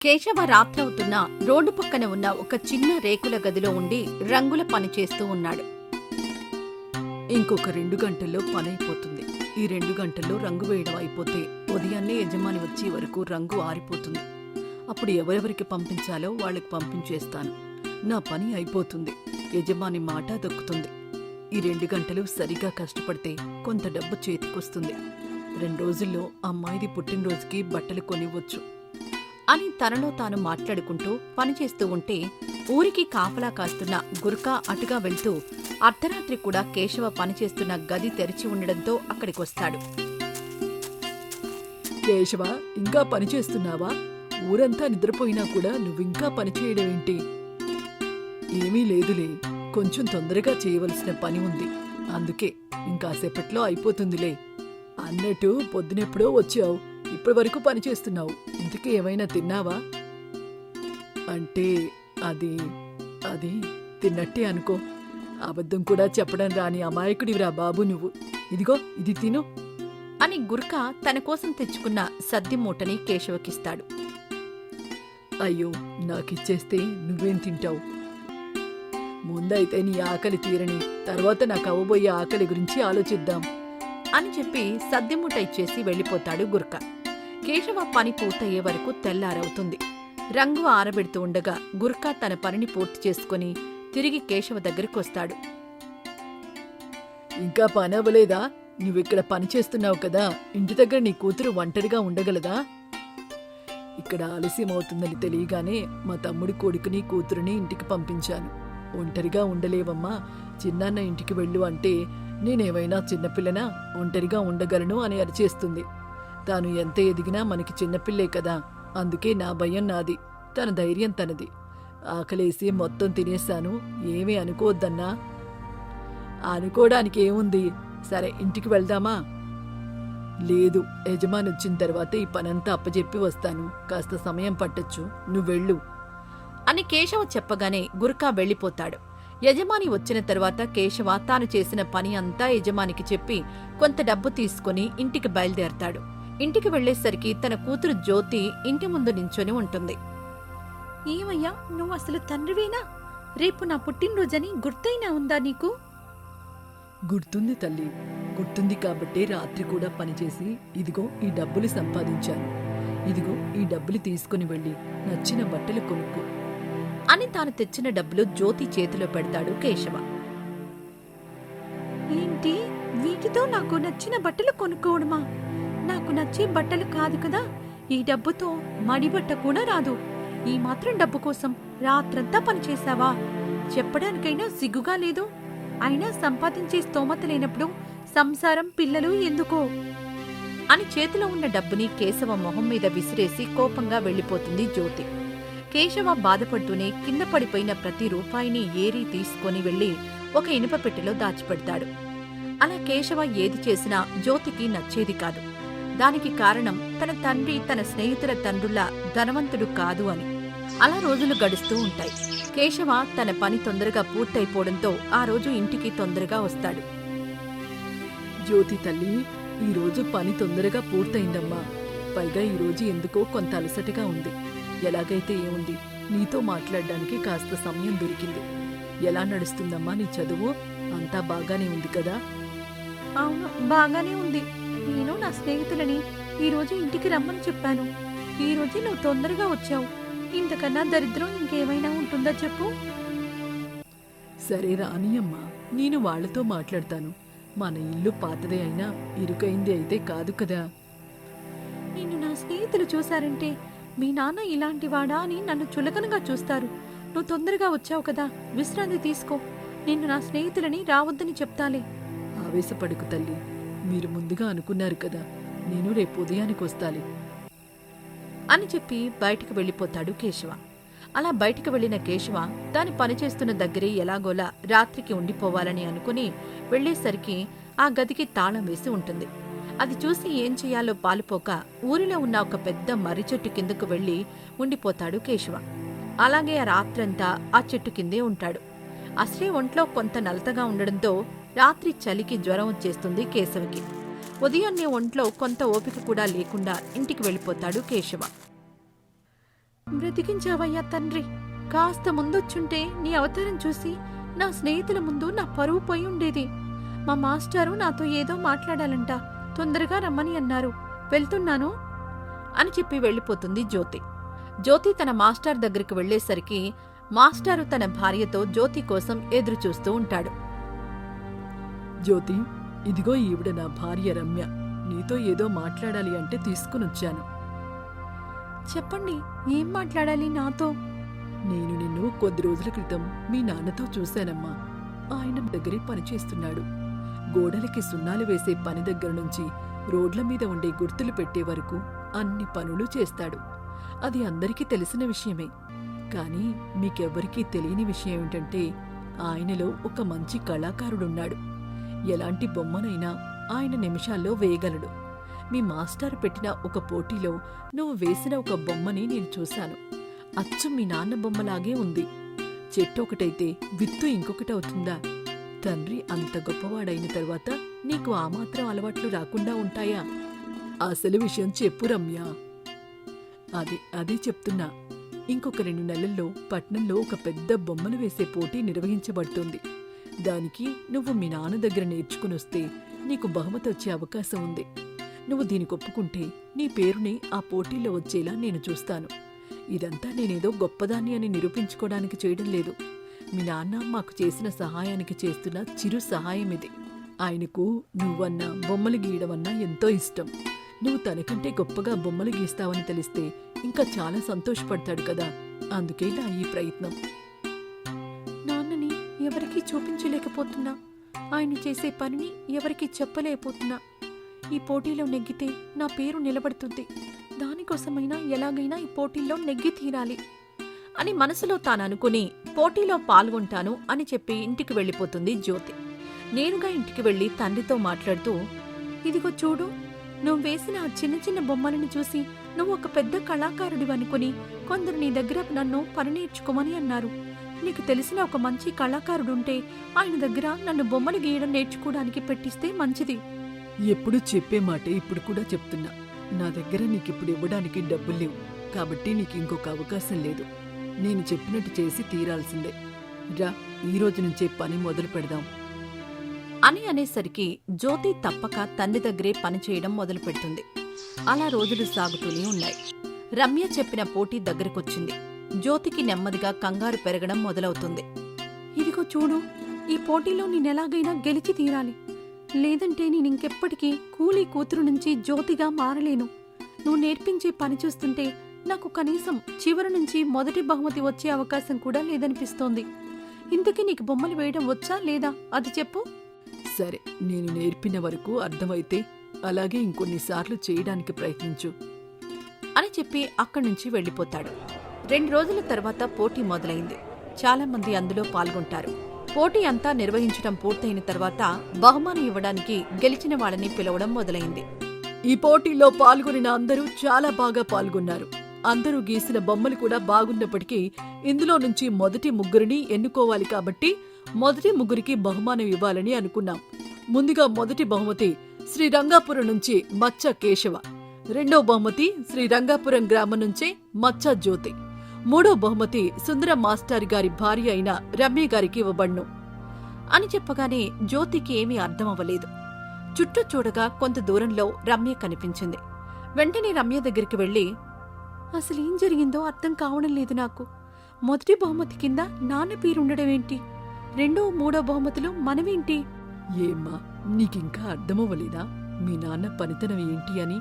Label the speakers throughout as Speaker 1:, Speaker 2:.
Speaker 1: Keshava రాత్రవుతున్న road పక్కన ఉన్న ఒక చిన్న రేకుల గదిలో ఉండి రంగుల పని చేస్తూ ఉన్నాడు.
Speaker 2: ఇంకొక 2 గంటల్లో పనైపోతుంది. ఈ 2 గంటల్లో రంగు వేయడం అయిపోతే ఉదయాన్నే యజమాని వచ్చే వరకు రంగు ఆరిపోతుంది. అప్పుడు ఎవరెవరికి పంపించాలో వాళ్ళకి పంపించేస్తాను. నా పని అయిపోతుంది. యజమాని మాట దక్కుతుంది. ఈ 2 గంటలు సరిగా కష్టపడితే కొంత డబ్బు చేతికొస్తుంది. 2 రోజుల్లో అమ్మాయిది పుట్టినరోజుకి బట్టలు కొనివ్వచ్చు
Speaker 1: అని తనలో తాను మాట్లాడుకుంటూ పనిచేస్తూ ఉంటే ఊరికి కాపలా కాస్తున్న గుర్కా అటుగా వెళ్తూ అర్ధరాత్రి కూడా కేశవ పనిచేస్తున్న గది తెరిచి ఉండడంతో అక్కడికొస్తాడు.
Speaker 2: కేశవ, ఇంకా పని చేస్తున్నావా? ఊరంతా నిద్రపోయినా కూడా నువ్వింకా పని చేయడమేంటి? ఏమీ లేదులే, కొంచెం తొందరగా చేయవలసిన పని ఉంది. అందుకే ఇంకాసేపట్లో అయిపోతుందిలే. అన్నట్టు పొద్దునెప్పుడో వచ్చావు, ఇప్పటి వరకు పని చేస్తున్నావు. ఇంతకీ ఏమైనా తిన్నావా? అంటే అది అది తిన్నట్టే అనుకో. అబద్ధం కూడా చెప్పడం రాని అమాయకుడివిరా బాబు నువ్వు. ఇదిగో ఇది తిను
Speaker 1: అని గుర్కా తన కోసం తెచ్చుకున్న సద్ది మూటని కేశవకిస్తాడు.
Speaker 2: అయ్యో, నాకిచ్చేస్తే నువ్వేం తింటావు? ముందైతే నీ ఆకలి తీరని, తర్వాత నాకు అవ్వబోయే ఆకలి గురించి ఆలోచిద్దాం
Speaker 1: అని చెప్పి సద్దిమూట ఇచ్చేసి వెళ్ళిపోతాడు గుర్కా. కేశవ పని పూర్తయ్యే వరకు తెల్లారవుతుంది. రంగు ఆరబెడుతూ ఉండగా గుర్కా తన పనిని పూర్తి చేసుకుని తిరిగి కేశవ దగ్గరికొస్తాడు.
Speaker 2: ఇంకా పని అవ్వలేదా? నువ్విక్కడ పని చేస్తున్నావు కదా, ఇంటి దగ్గర నీ కూతురు ఒంటరిగా ఉండగలదా? ఇక్కడ ఆలస్యం అవుతుందని తెలియగానే మా తమ్ముడి కొడుకుని కూతురుని ఇంటికి పంపించాను. ఒంటరిగా ఉండలేవమ్మా, చిన్నాన్న ఇంటికి వెళ్ళు అంటే నేనేమైనా చిన్నపిల్లనా, ఒంటరిగా ఉండగలను అని అరిచేస్తుంది. తాను ఎంత ఎదిగినా మనకి చిన్నపిల్లే కదా, అందుకే నా భయం నాది, తన ధైర్యం తనది. ఆకలేసి మొత్తం తినేశాను, ఏమీ అనుకోవద్దన్నా. అనుకోవడానికి ఏముంది? సరే, ఇంటికి వెళ్దామా? లేదు, యజమాని వచ్చిన తర్వాత ఈ పనంతా అప్పజెప్పి వస్తాను. కాస్త సమయం పట్టొచ్చు, నువ్వెళ్ళు
Speaker 1: అని కేశవ చెప్పగానే గుర్కా వెళ్ళిపోతాడు. యజమాని వచ్చిన తర్వాత కేశవ తాను చేసిన పని అంతా యజమానికి చెప్పి కొంత డబ్బు తీసుకుని ఇంటికి బయలుదేరతాడు. ఇంటికి వెళ్లేసరికి తన కూతురు జ్యోతి ఇంటి ముందు నించొని ఉంటుంది. ఏమయ్యా, నువ్వు అసలు తండ్రివేనా? రేపు నా పుట్టినరోజని గుర్తైనా ఉందా నీకు?
Speaker 2: గుర్తుంది తల్లి, గుర్తుంది కాబట్టే రాత్రి కూడా పనిచేసి ఇదిగో ఈ డబ్బులు సంపాదించాను. ఇదిగో ఈ డబ్బులు తీసుకుని వెళ్ళి నచ్చిన బట్టలు కొనుక్కో
Speaker 1: అని తాను తెచ్చిన డబ్బులు జ్యోతి చేతిలో పెడతాడు కేశవ. ఏంటి, వీటితో నాకు నచ్చిన బట్టలు కొనుక్కోవడమా? నాకు నచ్చే బట్టలు కాదు కదా. ఈ డబ్బుతో మడిబట్ట కూడా రాదు. ఈ మాత్రం డబ్బు కోసం రాత్రంతా పనిచేశావా? చెప్పడానికైనా సిగ్గుగా లేదు. అయినా సంపాదించే స్తోమత లేనప్పుడు సంసారం, పిల్లలు ఎందుకో అని చేతిలో ఉన్న డబ్బుని కేశవ మొహం మీద విసిరేసి కోపంగా వెళ్లిపోతుంది జ్యోతి. కేశవ బాధపడుతూనే కింద పడిపోయిన ప్రతి రూపాయిని ఏరి తీసుకొని వెళ్లి ఒక ఇనుప పెట్టెలో దాచిపెడతాడు. అలా కేశవ ఏది చేసినా జ్యోతికి నచ్చేది కాదు. దానికి కారణం తన తండ్రి తన స్నేహితుల తండ్రుల ధనవంతుడు కాదు అని. అలా రోజులు గడుస్తూ ఉంటాయి. కేశవ తన పని తొందరగా పూర్తయిపోవడంతో ఆ రోజు ఇంటికి తొందరగా వస్తాడు.
Speaker 2: జ్యోతి తల్లి, ఈరోజు పని తొందరగా పూర్తయిందమ్మా. పైగా ఈరోజు ఎందుకో కొంత అలసటగా ఉంది. ఎలాగైతే ఏముంది, నీతో మాట్లాడడానికి కాస్త సమయం దొరికింది. ఎలా నడుస్తుందమ్మా నీ చదువు? అంతా బాగానే ఉంది కదా?
Speaker 1: అవును, బాగానే ఉంది. నేను నా స్నేహితులని ఈరోజు ఇంటికి రమ్మని చెప్పాను. ఈరోజు నువ్వు తొందరగా వచ్చావు. ఇంతకన్నా దరిద్రం ఇంకేమైనా ఉంటుందా చెప్పు?
Speaker 2: సరే రానియమ్మా, నేను వాళ్లతో మాట్లాడతాను. మన ఇల్లు పాతదే అయినా ఇరుకైంది అయితే కాదు కదా.
Speaker 1: నిన్ను నా స్నేహితులు చూశారంటే మీ నాన్న ఇలాంటివాడా అని నన్ను చులకనగా చూస్తారు. నువ్వు తొందరగా వచ్చావు కదా, విశ్రాంతి తీసుకో. నిన్ను నా స్నేహితులని రావద్దని చెప్తాలే.
Speaker 2: ఆవేశపడుకు తల్లి, మీరు ముందుగా అనుకున్నారు కదా, నేను రేపు ఉదయానికి వస్తాలి
Speaker 1: అని చెప్పి బయటికి వెళ్ళిపోతాడు కేశవ. అలా బయటికి వెళ్లిన కేశవ తాను పనిచేస్తున్న దగ్గరే ఎలాగోలా రాత్రికి ఉండిపోవాలని అనుకుని వెళ్లేసరికి ఆ గదికి తాళం వేసి ఉంటుంది. అది చూసి ఏం చెయ్యాలో పాలుపోక ఊరిలో ఉన్న ఒక పెద్ద మర్రి చెట్టు కిందకు వెళ్లి ఉండిపోతాడు కేశవ. అలాగే ఆ రాత్రంతా ఆ చెట్టు కిందే ఉంటాడు. అసలే ఒంట్లో కొంత నలతగా ఉండడంతో రాత్రి చలికి జ్వరం వచ్చేస్తుంది కేశవకి. ఉదయాన్నే ఒంట్లో కొంత ఓపిక కూడా లేకుండా ఇంటికి వెళ్ళిపోతాడు కేశవ. బ్రతికించావయ్యా తండ్రి. కాస్త ముందొచ్చుంటే నీ అవతారం చూసి నా స్నేహితుల ముందు నా పరువు పోయి ఉండేది. మా మాస్టారు నాతో ఏదో మాట్లాడాలంట, తొందరగా రమ్మని అన్నారు, వెళ్తున్నాను అని చెప్పి వెళ్ళిపోతుంది జ్యోతి. జ్యోతి తన మాస్టర్ దగ్గరికి వెళ్లేసరికి మాస్టారు తన భార్యతో జ్యోతి కోసం ఎదురుచూస్తూ ఉంటాడు.
Speaker 2: జ్యోతి, ఇదిగో ఈవిడ నా భార్య రమ్య. నీతో ఏదో మాట్లాడాలి అంటే తీసుకునొచ్చాను.
Speaker 1: చెప్పండి, ఏం మాట్లాడాలి నాతో?
Speaker 2: నేను నిన్ను కొద్ది రోజుల క్రితం మీ నాన్నతో చూశానమ్మా. ఆయన దగ్గరే పనిచేస్తున్నాడు. గోడలకి సున్నాలు వేసే పని దగ్గర నుంచి రోడ్ల మీద ఉండే గుర్తులు పెట్టే వరకు అన్ని పనులు చేస్తాడు. అది అందరికీ తెలిసిన విషయమే. కానీ మీకెవ్వరికీ తెలియని విషయం ఏమిటంటే ఆయనలో ఒక మంచి కళాకారుడున్నాడు. ఎలాంటి బొమ్మనైనా ఆయన నిమిషాల్లో వేయగలడు. మీ మాస్టర్ పెట్టిన ఒక పోటీలో నువ్వు వేసిన ఒక బొమ్మని నేను చూశాను. అచ్చు మీ నాన్న బొమ్మలాగే ఉంది. చెట్టు ఒకటైతే విత్తు ఇంకొకటవుతుందా? తండ్రి అంత గొప్పవాడైన తర్వాత నీకు ఆ మాత్రం అలవాట్లు రాకుండా ఉంటాయా? అసలు విషయం చెప్పు రమ్య. అదే చెప్తున్నా. ఇంకొక 2 నెలల్లో పట్నంలో ఒక పెద్ద బొమ్మను వేసే పోటీ నిర్వహించబడుతుంది. దానికి నువ్వు మీ నాన్న దగ్గర నేర్చుకునొస్తే నీకు బహుమతి వచ్చే అవకాశం ఉంది. నువ్వు దీనికి ఒప్పుకుంటే నీ పేరుని ఆ పోటీలో వచ్చేలా నేను చూస్తాను. ఇదంతా నేనేదో గొప్పదాన్ని అని నిరూపించుకోవడానికి చేయడం లేదు. మీ నాన్న మాకు చేసిన సహాయానికి చేస్తున్న చిరు సహాయం ఇది. ఆయనకు నువ్వన్నా బొమ్మలు గీయడమన్నా ఎంతో ఇష్టం. నువ్వు తనకంటే గొప్పగా బొమ్మలు గీస్తావని తెలిస్తే ఇంకా చాలా సంతోషపడతాడు కదా. అందుకే నా ఈ ప్రయత్నం.
Speaker 1: నాన్నని ఎవరికీ చూపించలేకపోతున్నా, ఆయన చేసే పనిని ఎవరికీ చెప్పలేకపోతున్నా. ఈ పోటీలో నెగ్గితే నా పేరు నిలబడుతుంది. దానికోసమైనా ఎలాగైనా ఈ పోటీల్లో నెగ్గి తీరాలి అని మనసులో తాననుకుని పోటీలో పాల్గొంటాను అని చెప్పి ఇంటికి వెళ్ళిపోతుంది జ్యోతి. నేరుగా ఇంటికి వెళ్లి తండ్రితో మాట్లాడుతూ, ఇదిగో చూడు, నువ్వు వేసిన ఆ చిన్న చిన్న బొమ్మలను చూసి నువ్వు ఒక పెద్ద కళాకారుడివి అనుకుని కొందరు నీ దగ్గర నన్ను పని నేర్చుకోమని అన్నారు. నీకు తెలిసిన ఒక మంచి కళాకారుడుంటే ఆయన దగ్గర నన్ను బొమ్మలు గీయడం నేర్చుకోవడానికి పెట్టిస్తే మంచిది.
Speaker 2: ఎప్పుడు చెప్పే మాటే ఇప్పుడు కూడా చెప్తున్నా. నా దగ్గర నీకిప్పుడు ఇవ్వడానికి డబ్బులు లేవు కాబట్టి నీకు ఇంకొక అవకాశం లేదు. నేను చెప్పినట్టు చేసి తీరాల్సిందే. రా, ఈ రోజు నుంచే పని మొదలు పెడదాం
Speaker 1: అని అనేసరికి జ్యోతి తప్పక తండ్రి దగ్గరే పనిచేయడం మొదలుపెడుతుంది. అలా రోజులు సాగుతూనే ఉన్నాయి. రమ్య చెప్పిన పోటీ దగ్గరకొచ్చింది. జ్యోతికి నెమ్మదిగా కంగారు పెరగడం మొదలవుతుంది. ఇదిగో చూడు, ఈ పోటీలో నేనెలాగైనా గెలిచి తీరాలి. లేదంటే నేనింకెప్పటికీ కూలీ కూతురు నుంచి జ్యోతిగా మారలేను. నువ్వు నేర్పించే పని చూస్తుంటే నాకు కనీసం చివరి నుంచి మొదటి బహుమతి వచ్చే అవకాశం కూడా లేదనిపిస్తోంది. ఇంతకీ నీకు బొమ్మలు వేయడం వచ్చా లేదా అది చెప్పు.
Speaker 2: సరే, నేను నేర్పిన వరకు అర్థమైతే అలాగే ఇంకొన్నిసార్లు చేయడానికి ప్రయత్నించు
Speaker 1: అని చెప్పి అక్కడ్నుంచి వెళ్ళిపోతాడు. 2 రోజుల తర్వాత పోటీ మొదలైంది. చాలా మంది అందులో పాల్గొంటారు. పోటీ అంతా నిర్వహించడం పూర్తయిన తర్వాత బహుమానం ఇవ్వడానికి గెలిచిన వాళ్ళని పిలవడం మొదలైంది.
Speaker 2: ఈ పోటీలో పాల్గొనిన అందరూ చాలా బాగా పాల్గొన్నారు. అందరూ గీసిన బొమ్మలు కూడా బాగున్నప్పటికీ ఇందులో నుంచి మొదటి 3 ఎన్నుకోవాలి కాబట్టి మొదటి 3 బహుమానం ఇవ్వాలని అనుకున్నాం. ముందుగా మొదటి బహుమతి శ్రీరంగాపురం నుంచి మచ్చ కేశవ, రెండో బహుమతి శ్రీరంగాపురం గ్రామం నుంచే మచ్చ జ్యోతి, మూడో బహుమతి సుందర మాస్టర్ గారి భార్య అయిన రమ్య గారికి ఇవ్వబడ్ను అని చెప్పగానే జ్యోతికి ఏమీ అర్థమవ్వలేదు. చుట్టూ చూడగా కొంత దూరంలో రమ్య కనిపించింది. వెంటనే రమ్య దగ్గరికి వెళ్లి, అసలేం జరిగిందో అర్థం కావడం లేదు నాకు. మొదటి బహుమతి కింద నాన్న పేరుండడమేంటి? 2, 3 బహుమతులు మనమేంటి? ఏమ్మా, నీకింకా అర్థమవ్వలేదా మీ నాన్న పనితనం ఏంటి అని?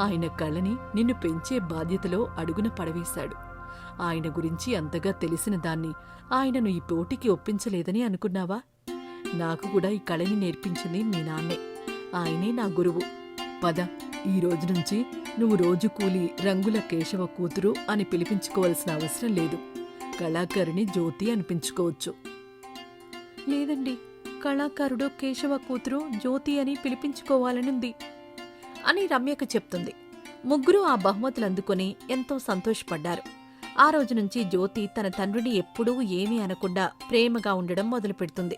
Speaker 2: ఆయన కళని నిన్ను పెంచే బాధ్యతలో అడుగున పడవేశాడు. ఆయన గురించి అంతగా తెలిసిన దాన్ని ఆయనను ఈ పోటీకి ఒప్పించలేదని అనుకున్నావా? నాకు కూడా ఈ కళని నేర్పించింది మీ నాన్నే. ఆయనే నా గురువు. పద, ఈ రోజు నుంచి నువ్వు రోజు కూలి రంగుల కేశవ కూతురు అని పిలిపించుకోవాల్సిన అవసరం లేదు. కళాకారిణి జ్యోతి అనిపించుకోవచ్చు.
Speaker 1: లేదండి, కళాకారుడు కేశవ కూతురు జ్యోతి అని పిలిపించుకోవాలనుంది అని రమ్యకు చెప్తుంది. ముగ్గురు ఆ బహుమతులు అందుకొని ఎంతో సంతోషపడ్డారు. ఆ రోజు నుంచి జ్యోతి తన తండ్రిని ఎప్పుడూ ఏమీ అనకుండా ప్రేమగా ఉండడం మొదలుపెడుతుంది.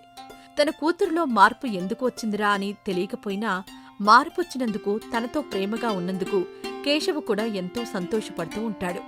Speaker 1: తన కూతురులో మార్పు ఎందుకు వచ్చిందిరా అని తెలియకపోయినా మార్పొచ్చినందుకు, తనతో ప్రేమగా ఉన్నందుకు కేశవ కూడా ఎంతో సంతోషపడుతూ ఉంటాడు.